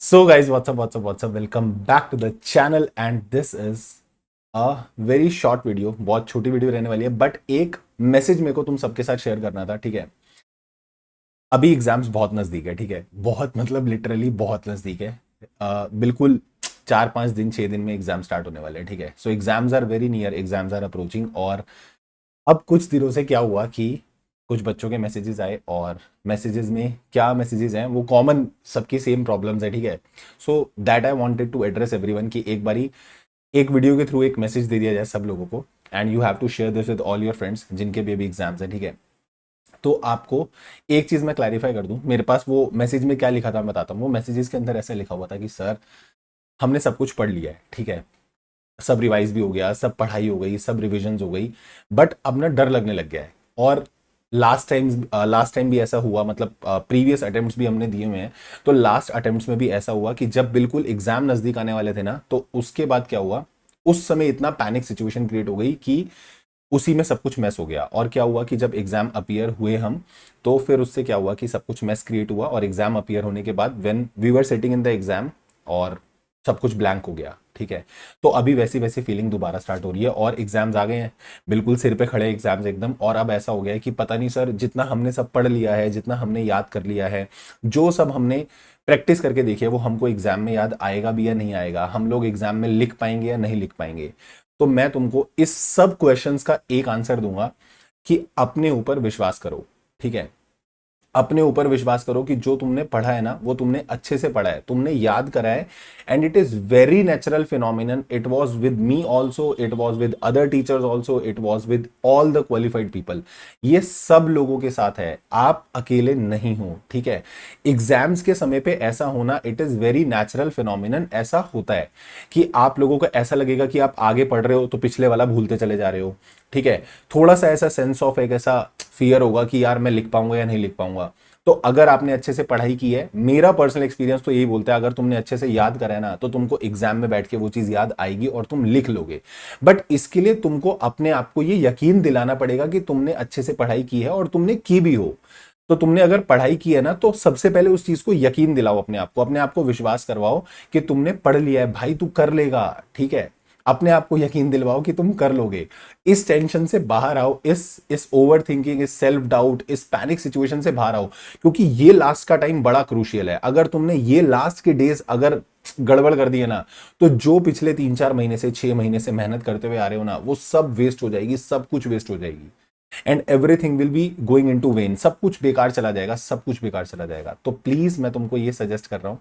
So guys, what's up? Welcome back to the channel and this is a very short video. बहुत छोटी video रहने वाली है but एक मैसेज मेरे को तुम सबके साथ शेयर करना था। ठीक है, अभी एग्जाम्स बहुत नजदीक है। ठीक है, बहुत मतलब लिटरली बहुत नजदीक है। बिल्कुल 4-5 दिन 6 दिन में एग्जाम स्टार्ट होने वाले हैं। ठीक है, so exams are very near, exams are approaching. और अब कुछ दिनों से क्या हुआ कि कुछ बच्चों के मैसेजेस आए और मैसेजेस में क्या मैसेजेस हैं वो कॉमन सबकी सेम प्रॉब्लम्स है। ठीक है, so that I wanted to address everyone कि एक बारी एक वीडियो के थ्रू एक मैसेज दे दिया जाए सब लोगों को and you have to share this with all your friends जिनके भी अभी एग्जाम्स हैं। ठीक है, तो आपको एक चीज मैं क्लैरिफाई कर दूं, मेरे पास वो मैसेज में क्या लिखा था मैं बताता हूँ। वो मैसेजेस के अंदर ऐसा लिखा हुआ था कि सर हमने सब कुछ पढ़ लिया है। ठीक है, सब रिवाइज भी हो गया, सब पढ़ाई हो गई, सब रिविजन्स हो गई, बट अब ना डर लगने लग गया है। और लास्ट टाइम भी ऐसा हुआ, मतलब प्रीवियस अटेम्प्ट्स भी हमने दिए हुए हैं। तो लास्ट अटेम्प्ट्स में भी ऐसा हुआ कि जब बिल्कुल एग्जाम नजदीक आने वाले थे ना, तो उसके बाद क्या हुआ, उस समय इतना पैनिक सिचुएशन क्रिएट हो गई कि उसी में सब कुछ मैस हो गया। और क्या हुआ कि जब एग्जाम अपीयर हुए हम, तो फिर उससे क्या हुआ कि सब कुछ मैस क्रिएट हुआ और एग्जाम अपीयर होने के बाद when we were sitting in the exam और सब कुछ ब्लैंक हो गया। ठीक है, तो अभी वैसी वैसी फीलिंग दोबारा स्टार्ट हो रही है और एग्जाम्स आ गए हैं, बिल्कुल सिर पे खड़े एग्जाम्स एकदम। और अब ऐसा हो गया है कि पता नहीं सर, जितना हमने सब पढ़ लिया है, जितना हमने याद कर लिया है, जो सब हमने प्रैक्टिस करके देखी है, वो हमको एग्जाम में याद आएगा भी या नहीं आएगा, हम लोग एग्जाम में लिख पाएंगे या नहीं लिख पाएंगे। तो मैं तुमको इस सब क्वेश्चंस का एक आंसर दूंगा कि अपने ऊपर विश्वास करो। ठीक है, अपने ऊपर विश्वास करो कि जो तुमने पढ़ा है ना वो तुमने अच्छे से पढ़ा है, तुमने याद करा है। And it is very natural phenomenon. It was with me also, it was with other teachers also, it was with all the qualified people. ये सब लोगों के साथ है, आप अकेले नहीं हो। ठीक है, एग्जाम्स के समय पे ऐसा होना, it is very natural phenomenon. ऐसा होता है कि आप लोगों को ऐसा लगेगा कि आप आगे पढ़ रहे हो तो पिछले वाला भूलते चले जा रहे हो। ठीक है, थोड़ा सा ऐसा सेंस ऑफ एक ऐसा फियर होगा कि यार मैं लिख पाऊंगा या नहीं लिख पाऊंगा। तो अगर आपने अच्छे से पढ़ाई की है, मेरा पर्सनल एक्सपीरियंस तो यही बोलता है, अगर तुमने अच्छे से याद करा है ना, तो तुमको एग्जाम में बैठ के वो चीज याद आएगी और तुम लिख लोगे। बट इसके लिए तुमको अपने आप को ये यकीन दिलाना पड़ेगा कि तुमने अच्छे से पढ़ाई की है और तुमने की भी हो। तो तुमने अगर पढ़ाई की है ना, तो सबसे पहले उस चीज को यकीन दिलाओ, अपने आप को विश्वास करवाओ कि तुमने पढ़ लिया है भाई, तू कर लेगा। ठीक है, अपने आप को यकीन दिलवाओ कि तुम कर लोगे। इस टेंशन से बाहर आओ, इस ओवर थिंकिंग, इस सेल्फ डाउट, इस पैनिक सिचुएशन से बाहर आओ, क्योंकि ये लास्ट का टाइम बड़ा क्रूशियल है। अगर तुमने ये लास्ट के डेज अगर गड़बड़ कर दिए ना, तो जो पिछले 3-4 महीने से 6 महीने से मेहनत करते हुए आ रहे हो ना, वो सब वेस्ट हो जाएगी, सब कुछ वेस्ट हो जाएगी। And everything will be going in to vain, सब कुछ बेकार चला जाएगा, सब कुछ बेकार चला जाएगा। तो प्लीज मैं तुमको ये सजेस्ट कर रहा हूं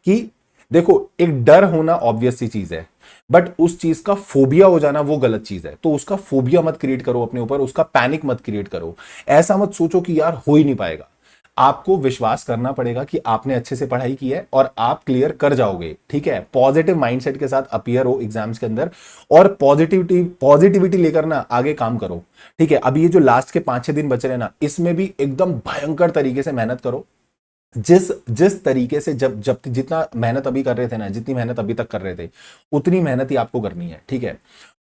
कि देखो, एक डर होना ऑब्वियस सी चीज है, बट उस चीज का फोबिया हो जाना वो गलत चीज है। तो उसका फोबिया मत क्रिएट करो अपने ऊपर, उसका पैनिक मत क्रिएट करो। ऐसा मत सोचो कि यार हो ही नहीं पाएगा। आपको विश्वास करना पड़ेगा कि आपने अच्छे से पढ़ाई की है और आप क्लियर कर जाओगे। ठीक है, पॉजिटिव माइंडसेट के साथ अपीयर हो एग्जाम्स के अंदर और पॉजिटिविटी लेकर ना आगे काम करो। ठीक है, अभी ये जो लास्ट के 5-6 दिन बचे रहे ना, इसमें भी एकदम भयंकर तरीके से मेहनत करो। जिस जिस तरीके से जब जब जितना मेहनत अभी कर रहे थे ना, जितनी मेहनत अभी तक कर रहे थे, उतनी मेहनत ही आपको करनी है। ठीक है,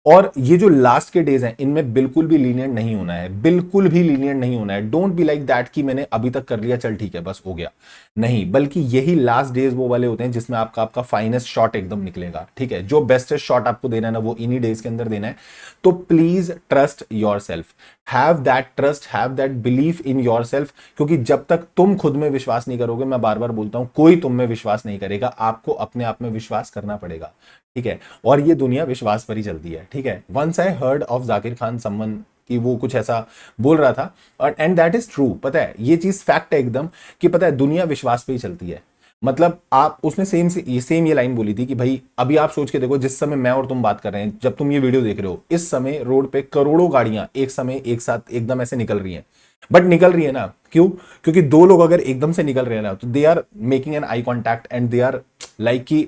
और ये जो लास्ट के डेज हैं, इनमें बिल्कुल भी लीनियंट नहीं होना है, बिल्कुल भी लीनियंट नहीं होना है। डोंट बी लाइक दैट कि मैंने अभी तक कर लिया, चल ठीक है बस हो गया। नहीं, बल्कि यही लास्ट डेज वो वाले होते हैं जिसमें आपका आपका फाइनेस्ट शॉट एकदम निकलेगा। ठीक है, जो बेस्टेस्ट शॉट आपको देना है ना, वो इन्हीं डेज के अंदर देना है। तो please trust your self, have that trust, have that belief in your self. क्योंकि जब तक तुम खुद में विश्वास नहीं करोगे, मैं बार बार बोलता हूं, कोई तुम में विश्वास नहीं करेगा। आपको अपने आप में विश्वास करना पड़ेगा। ठीक है, और ये दुनिया विश्वास पर ही चलती है। ठीक है, once I heard of Zakir Khan someone कि वो कुछ ऐसा बोल रहा था, और एंड दैट इज ट्रू। पता है, ये चीज फैक्ट है एकदम, कि पता है दुनिया विश्वास पे ही चलती है। मतलब आप उसने सेम ये लाइन बोली थी कि भाई अभी आप सोच के देखो, जिस समय मैं और तुम बात कर रहे हैं, जब तुम ये वीडियो देख रहे हो, इस समय रोड पे करोड़ों गाड़ियां एक समय एक साथ एकदम ऐसे निकल रही हैं। बट निकल रही है ना, क्यों? क्योंकि दो लोग अगर एकदम से निकल रहे हैं ना, तो they are making an eye contact and they are like कि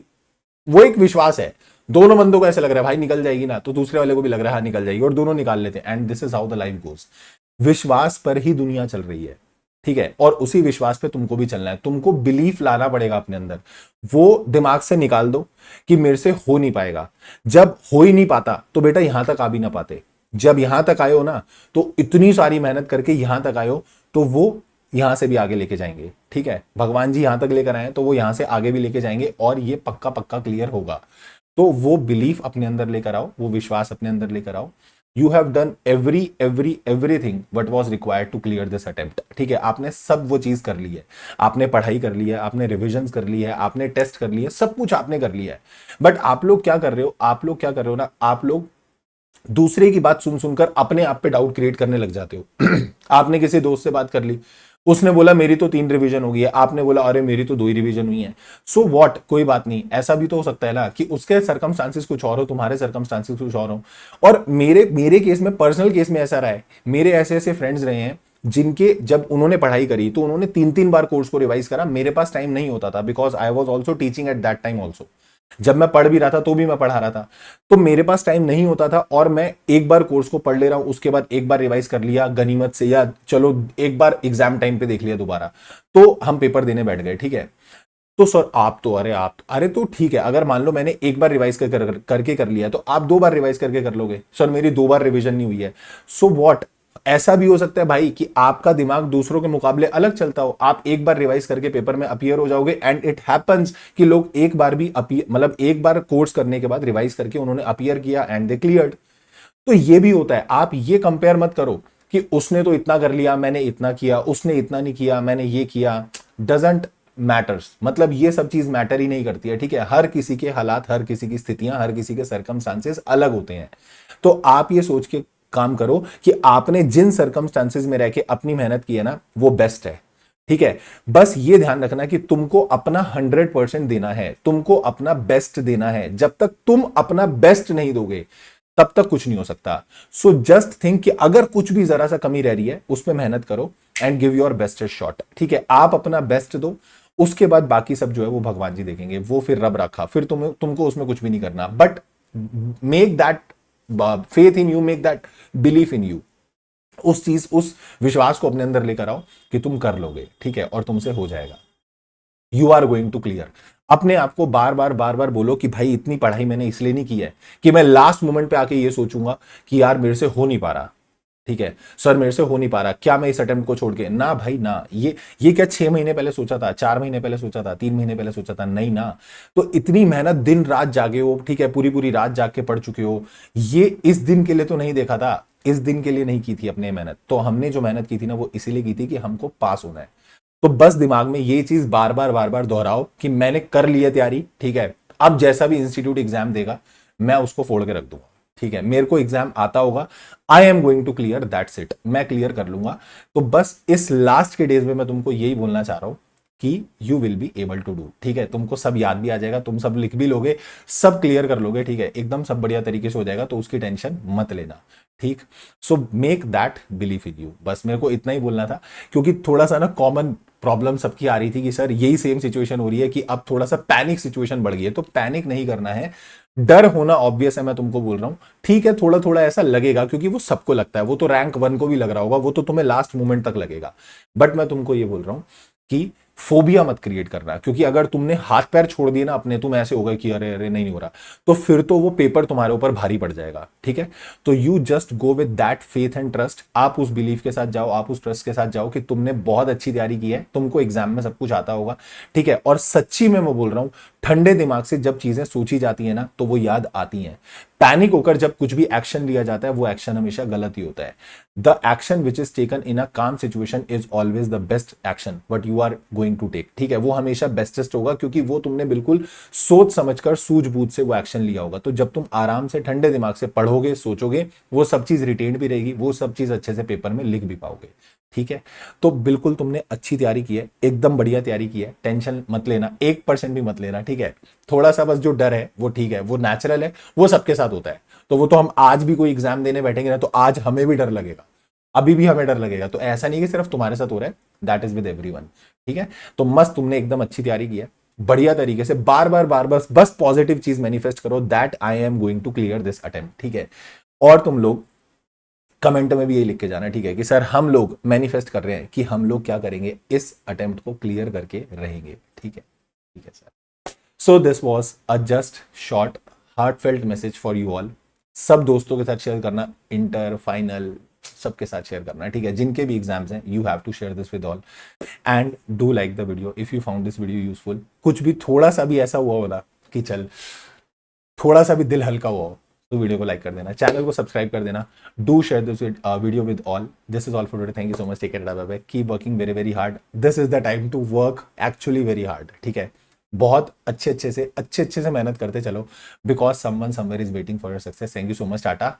वो एक विश्वास है। दोनों बंदों को ऐसे लग रहा है भाई निकल जाएगी ना, तो दूसरे वाले को भी लग रहा है हाँ निकल जाएगी, और दोनों निकाल लेते हैं। And this is how the life goes. विश्वास पर ही दुनिया चल रही है। ठीक है, और उसी विश्वास पे तुमको भी चलना है। तुमको बिलीफ लाना पड़ेगा अपने अंदर। वो दिमाग से निकाल दो कि मेरे से हो नहीं पाएगा। जब हो ही नहीं पाता तो बेटा यहां तक आ भी ना पाते। जब यहां तक आए हो ना, तो इतनी सारी मेहनत करके यहां तक आए हो, तो वो यहां से भी आगे लेके जाएंगे, ठीक है। भगवान जी यहां तक लेकर आए तो वो यहां से आगे भी लेके जाएंगे और ये पक्का पक्का क्लियर होगा। तो वो बिलीफ अपने अंदर लेकर आओ, वो विश्वास अपने अंदर लेकर आओ। You have done everything what was required to clear this attempt, ठीक है। आपने सब वो चीज कर ली है, आपने पढ़ाई कर ली है, आपने रिविजन कर ली है, आपने टेस्ट कर लिया है, सब कुछ आपने कर लिया है। बट आप लोग क्या कर रहे हो, आप लोग क्या कर रहे हो ना, आप लोग दूसरे की बात सुन सुनकर अपने आप पे डाउट क्रिएट करने लग जाते हो। आपने किसी दोस्त से बात कर ली, उसने बोला मेरी तो 3 रिवीजन हो गई है, आपने बोला अरे मेरी तो 2 ही रिवीजन हुई है। सो व्हाट, कोई बात नहीं, ऐसा भी तो हो सकता है ना कि उसके सर्कमस्टांसिस कुछ और हो, तुम्हारे सर्कमस्टांसिस कुछ और हो। और मेरे मेरे केस में, पर्सनल केस में ऐसा रहा है, मेरे ऐसे ऐसे फ्रेंड्स रहे हैं जिनके जब उन्होंने पढ़ाई करी तो उन्होंने 3-3 बार कोर्स को रिवाइज करा। मेरे पास टाइम नहीं होता था, because I was also teaching at that time also. जब मैं पढ़ भी रहा था तो भी मैं पढ़ा रहा था, तो मेरे पास टाइम नहीं होता था और मैं एक बार कोर्स को पढ़ ले रहा हूं, उसके बाद एक बार रिवाइज कर लिया गनीमत से, या चलो एक बार एग्जाम टाइम पे देख लिया दोबारा, तो हम पेपर देने बैठ गए, ठीक है। तो सर आप तो, अरे तो ठीक है, अगर मान लो मैंने एक बार रिवाइज करके कर लिया तो आप 2 बार रिवाइज करके कर लोगे। सर मेरी 2 बार रिवीजन नहीं हुई है। सो व्हाट, ऐसा भी हो सकता है भाई कि आपका दिमाग दूसरों के मुकाबले अलग चलता हो, आप एक बार रिवाइज करके पेपर में अपीयर हो जाओगे, एंड इट हैपेंस कि लोग एक बार भी मतलब एक बार कोर्स करने के बाद रिवाइज करके उन्होंने अपीयर किया एंड दे क्लियर्ड। तो ये भी होता है। आप ये कंपेयर मत करो कि उसने तो इतना कर लिया, मैंने इतना किया, उसने इतना नहीं किया, मैंने ये किया। डजंट मैटर्स, मतलब ये सब चीज मैटर ही नहीं करती है, ठीक है। हर किसी के हालात, हर किसी की स्थितियां, हर किसी के सर्कमस्टांसेस अलग होते हैं। तो आप ये सोच के काम करो कि आपने जिन सर्कमस्टांसेस में रह के अपनी मेहनत की है ना, वो बेस्ट है, ठीक है। बस ये ध्यान रखना कि तुमको अपना 100% देना है, तुमको अपना बेस्ट देना है। जब तक तुम अपना बेस्ट नहीं दोगे तब तक कुछ नहीं हो सकता। सो जस्ट थिंक कि अगर कुछ भी जरा सा कमी रह रही है उस पर मेहनत करो and give your best shot, ठीक है। आप अपना बेस्ट दो, उसके बाद बाकी सब जो है वो भगवान जी देखेंगे, वो फिर रब रखा, फिर तुमको उसमें कुछ भी नहीं करना। But make that faith in you, make that belief in you. उस चीज, उस विश्वास को अपने अंदर लेकर आओ कि तुम कर लोगे, ठीक है, और तुमसे हो जाएगा। You are going to clear. अपने आप को बार बार बोलो कि भाई इतनी पढ़ाई मैंने इसलिए नहीं की है कि मैं लास्ट मोमेंट पे आके ये सोचूंगा कि यार मेरे से हो नहीं पा रहा, ठीक है, सर मेरे से हो नहीं पा रहा, क्या मैं इस अटेम्प्ट को छोड़ के, ना भाई ना। ये क्या 6 महीने पहले सोचा था, 4 महीने पहले सोचा था, 3 महीने पहले सोचा था, नहीं ना। तो इतनी मेहनत, दिन रात जागे हो, ठीक है, पूरी पूरी रात जाग के पढ़ चुके हो, ये इस दिन के लिए तो नहीं देखा था, इस दिन के लिए नहीं की थी अपने मेहनत। तो हमने जो मेहनत की थी ना वो इसीलिए की थी कि हमको पास होना है। तो बस दिमाग में ये चीज बार बार दोहराओ कि मैंने कर लिया तैयारी, ठीक है। अब जैसा भी इंस्टीट्यूट एग्जाम देगा मैं उसको फोड़ के रख दूंगा, ठीक है। मेरे को एग्जाम आता होगा, I am going to clear, that's it, मैं क्लियर कर लूंगा। तो बस इस लास्ट के डेज में मैं तुमको यही बोलना चाह रहा हूं कि you will be able to do, ठीक है। तुमको सब याद भी आ जाएगा, तुम सब लिख भी लोगे, सब क्लियर कर लोगे, ठीक है, एकदम सब बढ़िया तरीके से हो जाएगा। तो उसकी टेंशन मत लेना, ठीक। So make that believe in you, बस मेरे को इतना ही बोलना था। क्योंकि थोड़ा सा ना कॉमन प्रॉब्लम सबकी आ रही थी कि सर यही सेम सिचुएशन हो रही है कि अब थोड़ा सा पैनिक सिचुएशन बढ़ गई है। तो पैनिक नहीं करना है, डर होना ऑब्वियस है, मैं तुमको बोल रहा हूं, ठीक है। थोड़ा थोड़ा ऐसा लगेगा क्योंकि वो सबको लगता है, वो तो रैंक 1 को भी लग रहा होगा, वो तो तुम्हें लास्ट मोमेंट तक लगेगा। बट मैं तुमको ये बोल रहा हूं कि फोबिया मत क्रिएट करना, क्योंकि अगर तुमने हाथ पैर छोड़ दिए ना अपने, तुम ऐसे होगा कि अरे अरे नहीं हो रहा, तो फिर तो वो पेपर तुम्हारे ऊपर भारी पड़ जाएगा, ठीक है। तो you just go with that faith and trust. आप उस बिलीफ के साथ जाओ, आप उस ट्रस्ट के साथ जाओ कि तुमने बहुत अच्छी तैयारी की है, तुमको एग्जाम में सब कुछ आता होगा, ठीक है। और सच्ची में मैं बोल रहा हूं, ठंडे दिमाग से जब चीजें सोची जाती है ना तो वो याद आती हैं। पैनिक होकर जब कुछ भी एक्शन लिया जाता है वो एक्शन हमेशा गलत ही होता है। The action which is taken in a calm situation is always the best action what you are going to take, ठीक है। वो हमेशा बेस्टेस्ट होगा क्योंकि वो तुमने बिल्कुल सोच समझकर सूझबूझ से वो एक्शन लिया होगा। तो जब तुम आराम से ठंडे दिमाग से पढ़ोगे, सोचोगे, वो सब चीज रिटेन भी रहेगी, वो सब चीज अच्छे से पेपर में लिख भी पाओगे, ठीक है। तो बिल्कुल तुमने अच्छी तैयारी की है, एकदम बढ़िया तैयारी की है, टेंशन मत लेना, 1% भी मत लेना, ठीक है। थोड़ा सा बस जो डर है वो ठीक है, वो नेचुरल है, वो सबके साथ होता है। तो वो तो हम आज भी कोई एग्जाम देने बैठेंगे ना तो आज हमें भी डर लगेगा, अभी भी हमें डर लगेगा। तो ऐसा नहीं कि सिर्फ तुम्हारे साथ हो रहा है, दैट इज विद एवरीवन, ठीक है। तो मस्त तुमने एकदम अच्छी तैयारी की है, बढ़िया तरीके से बार बार बस पॉजिटिव चीज मैनिफेस्ट करो, that I am going to clear this attempt, ठीक है। और तुम लोग कमेंट में भी यही लिख के जाना, ठीक है, कि सर हम लोग मैनिफेस्ट कर रहे हैं कि हम लोग क्या करेंगे, इस अटेम्प्ट को क्लियर करके रहेंगे, ठीक है, ठीक है sir. So this was a just short heartfelt message for you all. सब दोस्तों के साथ शेयर करना, इंटर फाइनल सबके साथ शेयर करना है, ठीक है। जिनके भी एग्जाम्स हैं, you have to share this with all and do like the video if you found this video useful. कुछ भी थोड़ा सा भी ऐसा हुआ होगा कि चल थोड़ा सा भी दिल हल्का हुआ हो, तो वीडियो को लाइक कर देना, चैनल को सब्सक्राइब कर देना, do share this video with all. This is all for today, thank you so much, take care, bye bye, keep working very very hard, this is the time to work actually very hard, ठीक है। बहुत अच्छे अच्छे से मेहनत करते चलो, because someone somewhere is waiting for your success. Thank you so much, Tata.